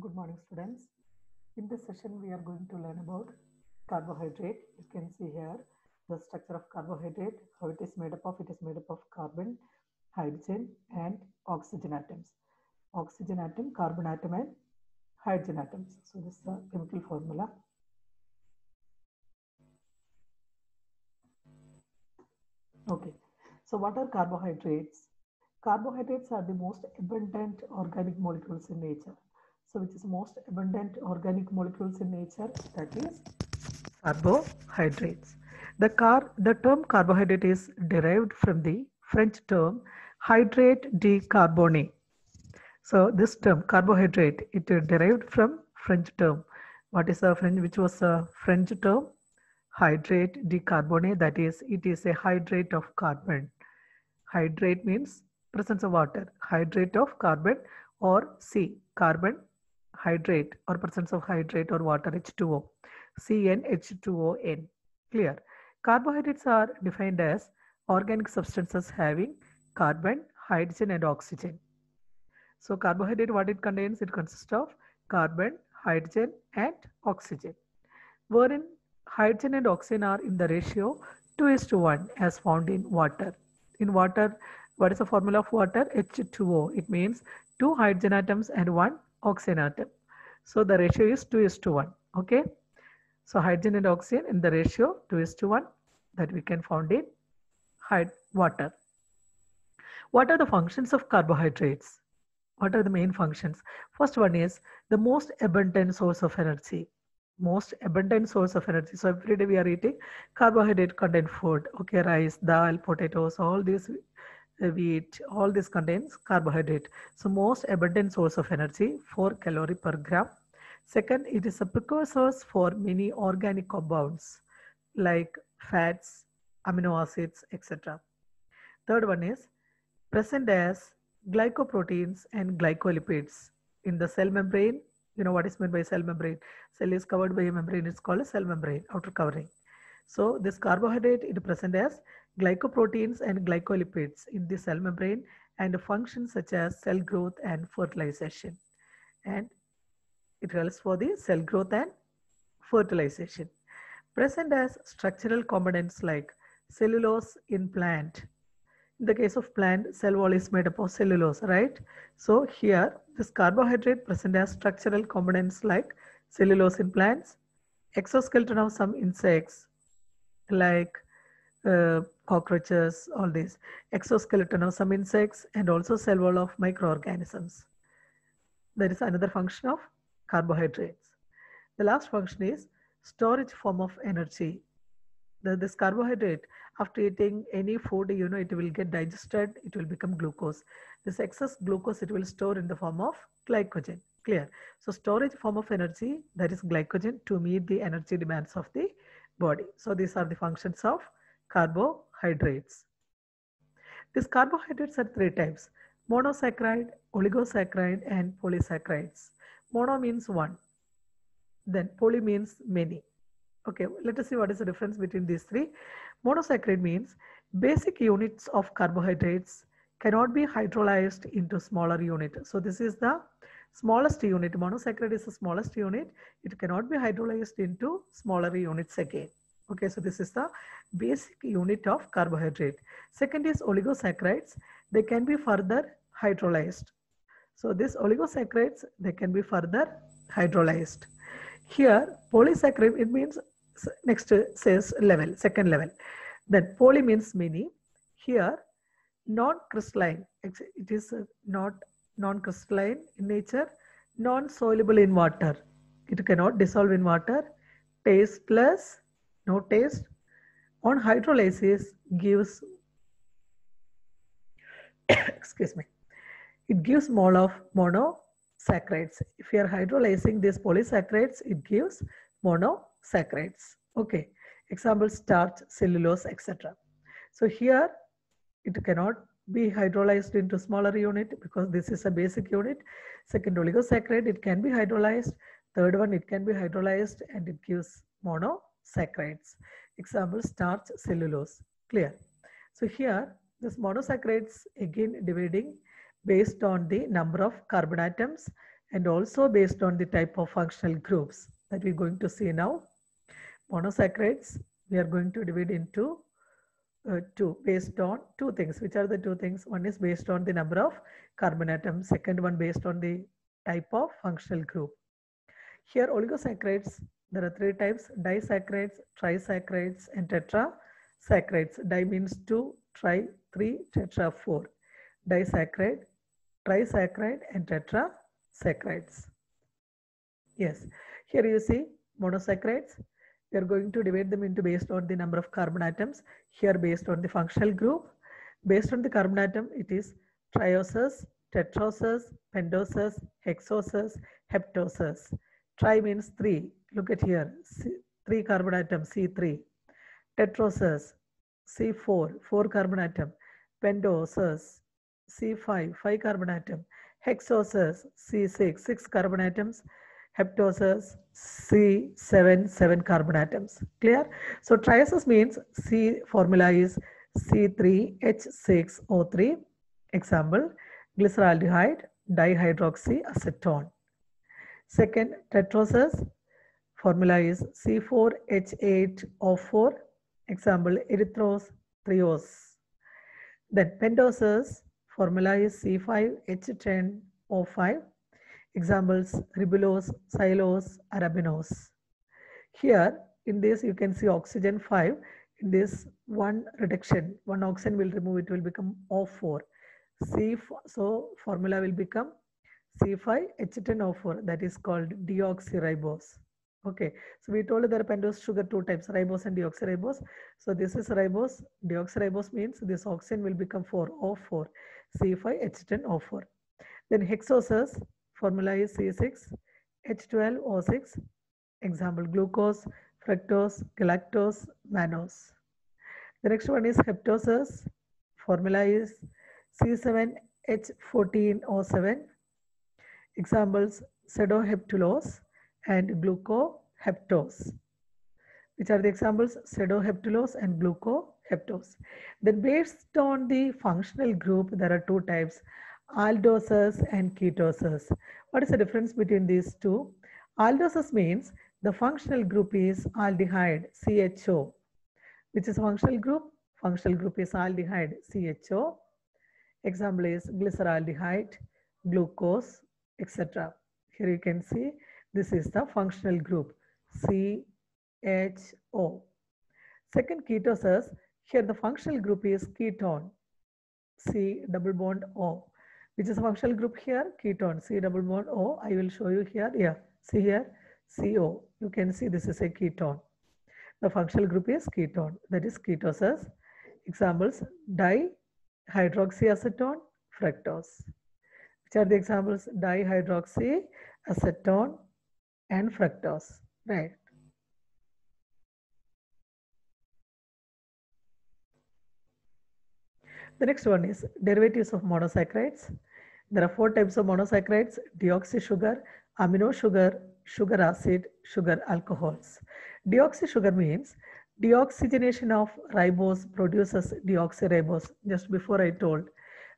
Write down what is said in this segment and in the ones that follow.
Good morning, students. In this session, we are going to learn about carbohydrate. You can see here the structure of carbohydrate, how it is made up of. It is made up of carbon, hydrogen, and oxygen atoms. Oxygen atom, carbon atom, and hydrogen atoms. So this is the chemical formula. Okay. So what are carbohydrates? Carbohydrates are the most abundant organic molecules in nature. So which is most abundant organic molecules in nature? That is carbohydrates. The term carbohydrate is derived from the French term hydrate de carbone. So this term carbohydrate, it is derived from French term. What is the French? Which was a French term? Hydrate de carbone. That is, it is a hydrate of carbon. Hydrate means presence of water. Hydrate of carbon, or C, carbon hydrate, or presence of hydrate or water, H2O. CnH2ON. Clear. Carbohydrates are defined as organic substances having carbon, hydrogen, and oxygen. So carbohydrate, what it contains? It consists of carbon, hydrogen, and oxygen, wherein hydrogen and oxygen are in the ratio 2:1 as found in water. In water, what is the formula of water? H2O. It means 2 hydrogen atoms and 1 oxygen atom. So the ratio is 2:1. Okay. So hydrogen and oxygen in the ratio 2:1 that we can found in water. What are the functions of carbohydrates? What are the main functions? First one is the most abundant source of energy. Most abundant source of energy. So every day we are eating carbohydrate content food. Okay, rice, dal, potatoes, all these wheat, all this contains carbohydrate. So most abundant source of energy, 4 calorie per gram. Second, it is a precursors for many organic compounds like fats, amino acids, etc. Third one is present as glycoproteins and glycolipids in the cell membrane. You know what is meant by cell membrane? Cell is covered by a membrane. It's called a cell membrane, outer covering. So this carbohydrate is present as glycoproteins and glycolipids in the cell membrane and functions such as cell growth and fertilization. And it helps for the cell growth and fertilization. Present as structural components like cellulose in plant. In the case of plant, cell wall is made up of cellulose, right? So here, this carbohydrate present as structural components like cellulose in plants, exoskeleton of some insects like cockroaches, all these, exoskeleton of some insects, and also cell wall of microorganisms. There is another function of carbohydrates. The last function is storage form of energy. This carbohydrate, after eating any food, it will get digested, it will become glucose. This excess glucose, it will store in the form of glycogen. Clear. So storage form of energy, that is glycogen, to meet the energy demands of the body. So these are the functions of carbohydrates. These carbohydrates are 3 types: monosaccharide, oligosaccharide, and polysaccharides. Mono means one, then poly means many. Okay, let us see what is the difference between these three. Monosaccharide means basic units of carbohydrates cannot be hydrolyzed into smaller unit. So this is the smallest unit. Monosaccharide is the smallest unit. It cannot be hydrolyzed into smaller units again. Okay, so this is the basic unit of carbohydrate. Second is oligosaccharides. They can be further hydrolyzed. So these oligosaccharides, they can be further hydrolyzed. Here, polysaccharide, it means next says level, second level. Then poly means many. Here, non-crystalline, it is not non-crystalline in nature, non-soluble in water. It cannot dissolve in water. Tasteless, no taste. On hydrolysis gives, excuse me, it gives mole of monosaccharides. If you are hydrolyzing these polysaccharides, it gives monosaccharides. Okay. Example, starch, cellulose, etc. So here it cannot be hydrolyzed into smaller unit because this is a basic unit. Second, oligosaccharide, it can be hydrolyzed. Third one, it can be hydrolyzed and it gives monosaccharides. Example, starch, cellulose. Clear. So here this monosaccharides again dividing based on the number of carbon atoms and also based on the type of functional groups that we're going to see now. Monosaccharides, we are going to divide into two based on two things. Which are the two things? One is based on the number of carbon atoms, second one based on the type of functional group. Here oligosaccharides, there are three types: disaccharides, trisaccharides, and tetrasaccharides. Di means 2, tri 3, tetra 4. Disaccharide, trisaccharide, and tetrasaccharides. Yes, here you see monosaccharides. We are going to divide them into based on the number of carbon atoms. Here based on the functional group. Based on the carbon atom, it is trioses, tetroses, pentoses, hexoses, heptoses. Tri means 3. Look at here. 3 carbon atom, C3. Tetroses, C4, 4 carbon atom. Pentoses, C5, 5 carbon atom. Hexoses, C6, 6 carbon atoms. Heptoses, C7, 7 carbon atoms. Clear? So trioses means C formula is C3H6O3. Example, glyceraldehyde, dihydroxyacetone. Second, tetroses, formula is C4H8O4. Example, erythrose, triose. Then pentoses, formula is C5H10O5. Examples, ribulose, xylose, arabinose. Here, in this, you can see oxygen 5. In this one reduction, one oxygen will remove, it will become O4. So formula will become C5H10O4. That is called deoxyribose. Okay, so we told there are pentose sugar two types, ribose and deoxyribose. So this is ribose. Deoxyribose means this oxygen will become 4O4, C5H10O4. Then hexoses, formula is C6H12O6. Example, glucose, fructose, galactose, mannose. The next one is heptoses. Formula is C7H14O7. Examples, pseudoheptulose and glucoheptose. Which are the examples? Pseudoheptulose and glucoheptose. Then based on the functional group, there are two types: aldoses and ketoses. What is the difference between these two? Aldoses means the functional group is aldehyde, CHO. Which is functional group? Functional group is aldehyde, CHO. Example is glyceraldehyde, glucose, etc. Here you can see this is the functional group, CHO. Second, ketoses. Here the functional group is ketone, C double bond O. Which is a functional group here? Ketone, C double bond O. I will show you here. Yeah, see here, CO. You can see this is a ketone. The functional group is ketone, that is ketoses. Examples, dihydroxyacetone, fructose. Which are the examples? Dihydroxyacetone and fructose, right? The next one is derivatives of monosaccharides. There are 4 types of monosaccharides: deoxy sugar, amino sugar, sugar acid, sugar alcohols. Deoxy sugar means deoxygenation of ribose produces deoxyribose. Just before I told,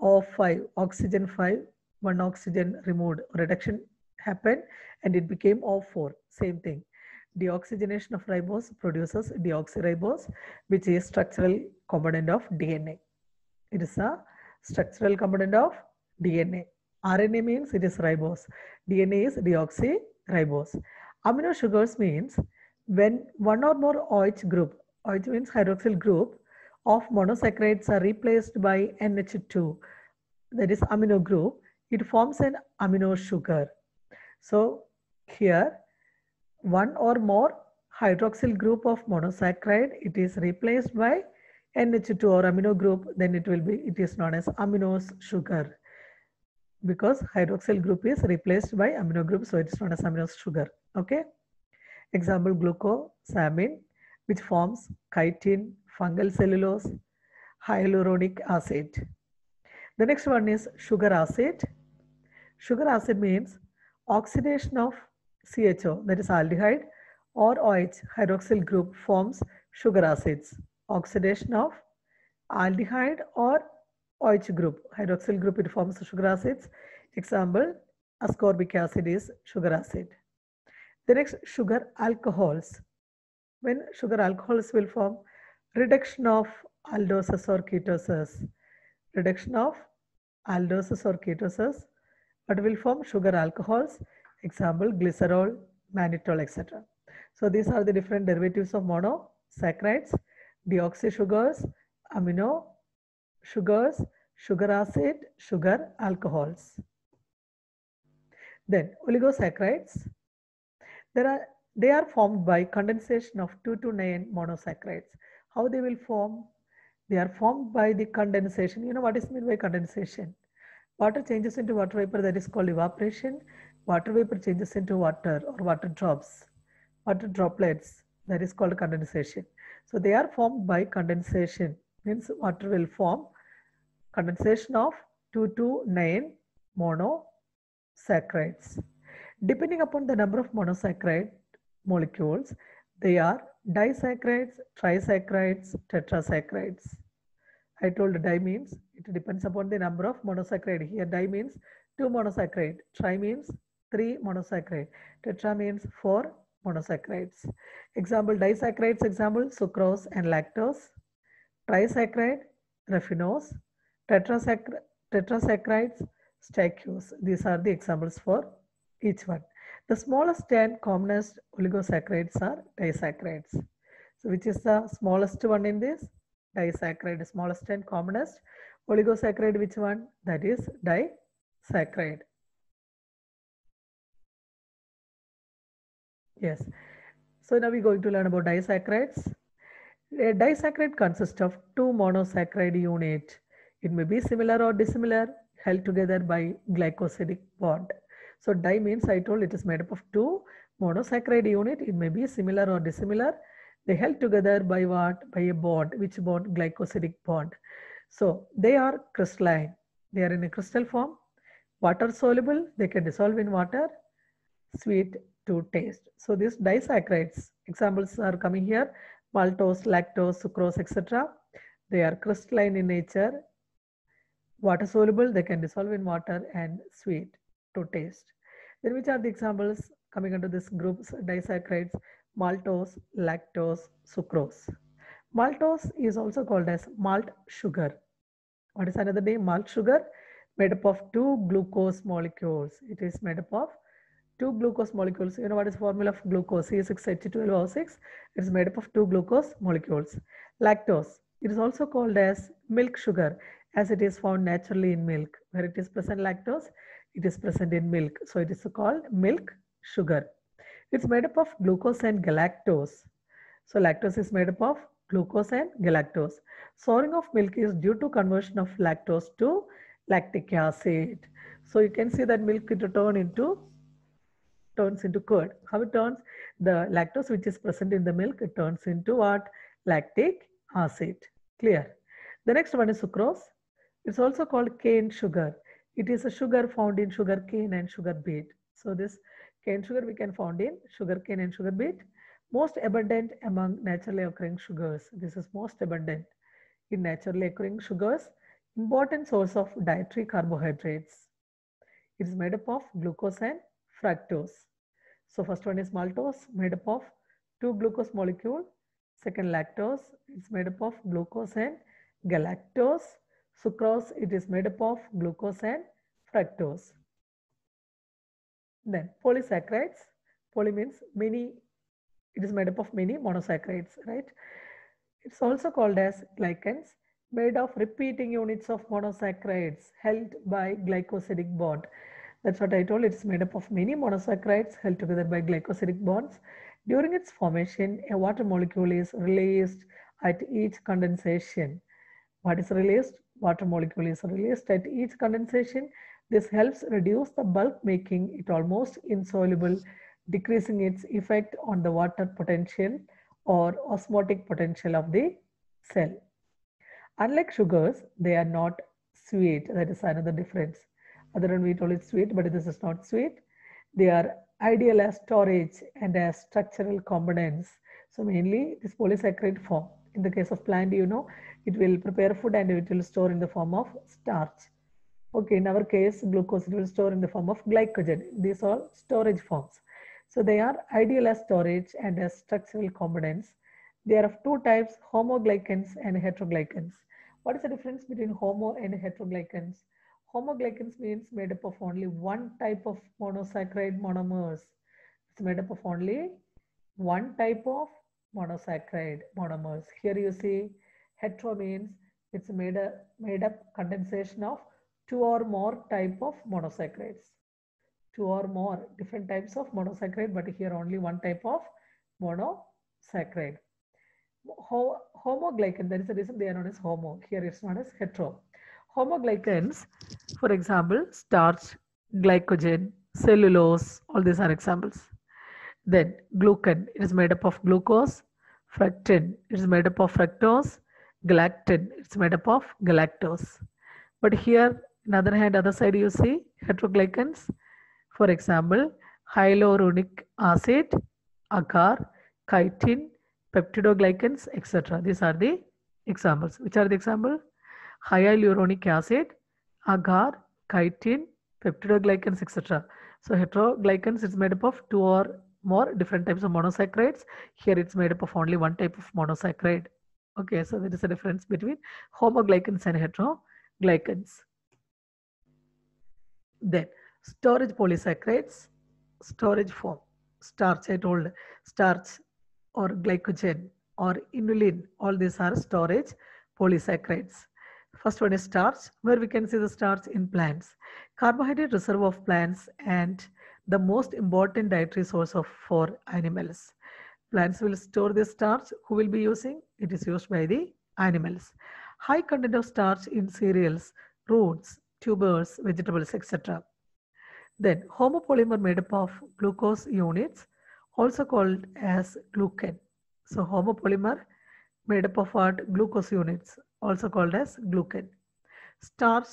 O5, oxygen 5, one oxygen removed, reduction happened and it became O4. Same thing. Deoxygenation of ribose produces deoxyribose, which is structural component of DNA. It is a structural component of DNA. RNA means it is ribose. DNA is deoxyribose. Amino sugars means when one or more OH group, OH means hydroxyl group, of monosaccharides are replaced by NH2, that is amino group, it forms an amino sugar. So here one or more hydroxyl group of monosaccharide, it is replaced by NH2 or amino group, then it is known as aminose sugar, because hydroxyl group is replaced by amino group, so it is known as aminose sugar. Okay. Example, glucosamine, which forms chitin, fungal cellulose, hyaluronic acid. The next one is sugar acid. Sugar acid means oxidation of CHO, that is aldehyde, or OH, hydroxyl group, forms sugar acids. Oxidation of aldehyde or OH group, hydroxyl group, it forms sugar acids. Example, Ascorbic acid is sugar acid. The next, sugar alcohols. When sugar alcohols will form, reduction of aldoses or ketosis. Reduction of aldoses or ketosis, but will form sugar alcohols. Example, glycerol, mannitol, etc. So these are the different derivatives of monosaccharides, deoxy sugars, amino sugars, sugar acid, sugar alcohols. Then oligosaccharides. They are formed by condensation of 2 to 9 monosaccharides. How they will form? They are formed by the condensation. You know what is meant by condensation? Water changes into water vapor, that is called evaporation. Water vapor changes into water or water drops, water droplets, that is called condensation. So they are formed by condensation, means water will form condensation of 2 to 9 monosaccharides. Depending upon the number of monosaccharide molecules, they are disaccharides, trisaccharides, tetrasaccharides. I told di means it depends upon the number of monosaccharide. Here di means 2 monosaccharide, tri means 3 monosaccharide, tetra means 4 monosaccharides. Example, disaccharides, example, sucrose and lactose. Trisaccharide, raffinose. Tetrasaccharides, stachyose. These are the examples for each one. The smallest and commonest oligosaccharides are disaccharides. So which is the smallest one in this? Disaccharide, smallest and commonest. Oligosaccharide, which one? That is disaccharide. Yes. So now we're going to learn about disaccharides. A disaccharide consists of 2 monosaccharide units. It may be similar or dissimilar, held together by glycosidic bond. So di means I told it is made up of 2 monosaccharide unit. It may be similar or dissimilar. They held together by what? By a bond. Which bond? Glycosidic bond. So they are crystalline. They are in a crystal form. Water soluble. They can dissolve in water. Sweet to taste. So these disaccharides, examples are coming here. Maltose, lactose, sucrose, etc. They are crystalline in nature. Water soluble. They can dissolve in water and sweet to taste. Then which are the examples coming under this group disaccharides? Maltose, lactose, sucrose. Maltose is also called as malt sugar. What is another name? Malt sugar, made up of 2 glucose molecules. It is made up of 2 glucose molecules. You know what is formula of glucose? C6H12O6. It is made up of 2 glucose molecules. Lactose. It is also called as milk sugar, as it is found naturally in milk. Where it is present lactose, it is present in milk. So it is called milk sugar. It's made up of glucose and galactose. So lactose is made up of glucose and galactose. Souring of milk is due to conversion of lactose to lactic acid. So you can see that milk it turns into curd. How it turns? The lactose which is present in the milk, it turns into what? Lactic acid. Clear? The next one is sucrose. It's also called cane sugar. It is a sugar found in sugar cane and sugar beet. So this cane sugar we can find in sugar cane and sugar beet. Most abundant among naturally occurring sugars. This is most abundant in naturally occurring sugars. Important source of dietary carbohydrates. It is made up of glucose and fructose. So first one is maltose, made up of 2 glucose molecule. Second lactose, it's made up of glucose and galactose. Sucrose, it is made up of glucose and fructose. Then polysaccharides. Poly means many. It is made up of many monosaccharides, right? It's also called as glycans, made of repeating units of monosaccharides held by glycosidic bond. That's what I told. It's made up of many monosaccharides held together by glycosidic bonds. During its formation, a water molecule is released at each condensation. What is released? Water molecule is released at each condensation. This helps reduce the bulk, making it almost insoluble, decreasing its effect on the water potential or osmotic potential of the cell. Unlike sugars, they are not sweet. That is another difference. Other than we told it's sweet, but this is not sweet. They are ideal as storage and as structural components. So mainly this polysaccharide form. In the case of plant, you know, it will prepare food and it will store in the form of starch. Okay, in our case, glucose it will store in the form of glycogen. These are storage forms. So they are ideal as storage and as structural components. They are of two types, homoglycans and heteroglycans. What is the difference between homo and heteroglycans? Homoglycans means made up of only one type of monosaccharide monomers. It's made up of only one type of monosaccharide monomers. Here you see hetero means it's made up condensation of two or more type of monosaccharides. Two or more different types of monosaccharide, but here only one type of monosaccharide. Homoglycan, that is the reason they are known as homo. Here it's known as hetero. Homoglycans, for example, starch, glycogen, cellulose, all these are examples. Then glucan, it is made up of glucose. Fructan, it is made up of fructose. Galactan, it's made up of galactose. But here, on the other hand, other side you see heteroglycans. For example, hyaluronic acid, agar, chitin, peptidoglycans, etc. These are the examples. Which are the examples? Hyaluronic acid, agar, chitin, peptidoglycans, etc. So heteroglycans is made up of two or more different types of monosaccharides. Here it's made up of only one type of monosaccharide. Okay, so there is a difference between homoglycans and heteroglycans. Then storage polysaccharides, storage form, starch, I told, starch or glycogen or inulin, all these are storage polysaccharides. First one is starch, where we can see the starch in plants. Carbohydrate reserve of plants and the most important dietary source for animals. Plants will store this starch. Who will be using? It is used by the animals. High content of starch in cereals, roots, tubers, vegetables, etc. Then homopolymer made up of glucose units, also called as glucan. So homopolymer made up of what? Glucose units, also called as glucan. Starch,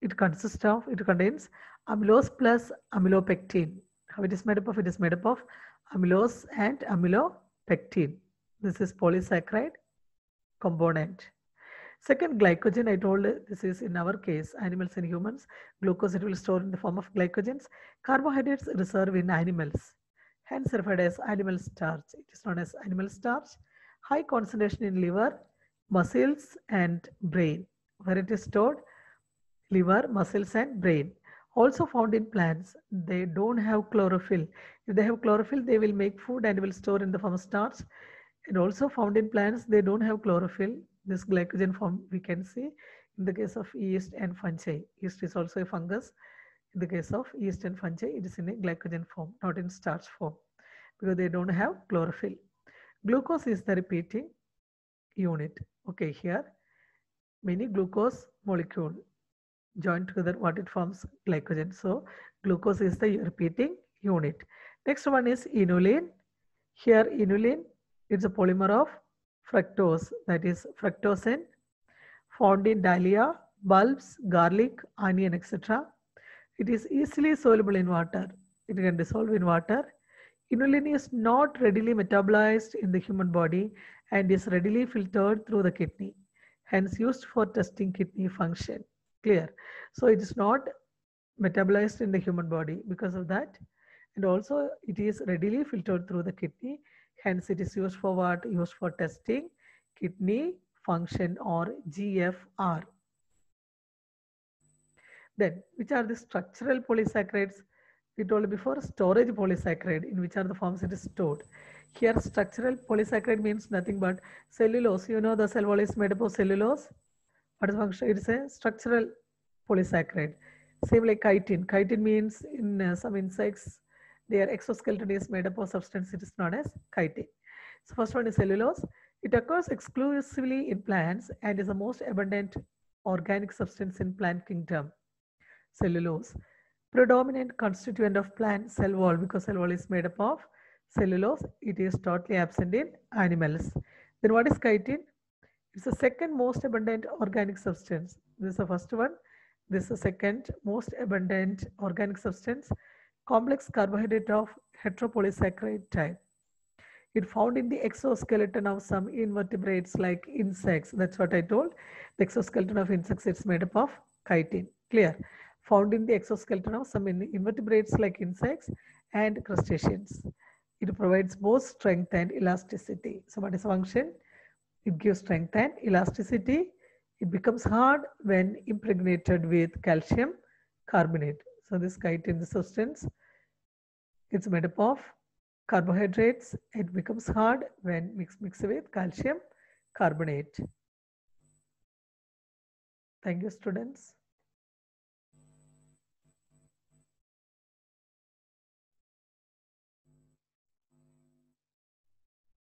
it contains amylose plus amylopectin. How it is made up of? It is made up of amylose and amylopectin. This is polysaccharide component. Second, glycogen, I told this is in our case, animals and humans. Glucose, it will store in the form of glycogens. Carbohydrates reserve in animals, hence referred as animal starch. It is known as animal starch. High concentration in liver, muscles and brain. Where it is stored? Liver, muscles and brain. Also found in plants. They don't have chlorophyll. If they have chlorophyll, they will make food and will store in the form of starch. And also found in plants, they don't have chlorophyll. This glycogen form we can see in the case of yeast and fungi. Yeast is also a fungus. In the case of yeast and fungi, it is in a glycogen form, not in starch form, because they don't have chlorophyll. Glucose is the repeating unit. Okay, here many glucose molecule joined together, what it forms? Glycogen. So glucose is the repeating unit. Next one is inulin. Here inulin is a polymer of fructose, that is fructosan, found in dahlia, bulbs, garlic, onion, etc. It is easily soluble in water. It can dissolve in water. Inulin is not readily metabolized in the human body and is readily filtered through the kidney, hence used for testing kidney function. Clear? So it is not metabolized in the human body because of that, and also it is readily filtered through the kidney, hence it is used for what? Used for testing kidney function, or GFR. Then which are the structural polysaccharides? We told before, storage polysaccharide, in which are the forms it is stored. Here structural polysaccharide means nothing but cellulose. You know the cell wall is made up of cellulose. What is function? It is a structural polysaccharide. Same like chitin. Chitin means in some insects, their exoskeleton is made up of substance. It is known as chitin. So first one is cellulose. It occurs exclusively in plants and is the most abundant organic substance in plant kingdom. Cellulose, predominant constituent of plant cell wall, because cell wall is made up of cellulose. It is totally absent in animals. Then what is chitin? It's the second most abundant organic substance. This is the first one. This is the second most abundant organic substance. Complex carbohydrate of heteropolysaccharide type. It found in the exoskeleton of some invertebrates like insects. That's what I told. The exoskeleton of insects, it's made up of chitin. Clear. Found in the exoskeleton of some invertebrates like insects and crustaceans. It provides both strength and elasticity. So what is the function? It gives strength and elasticity. It becomes hard when impregnated with calcium carbonate. So this chitin substance, it's made up of carbohydrates. It becomes hard when mixed with calcium carbonate. Thank you, students.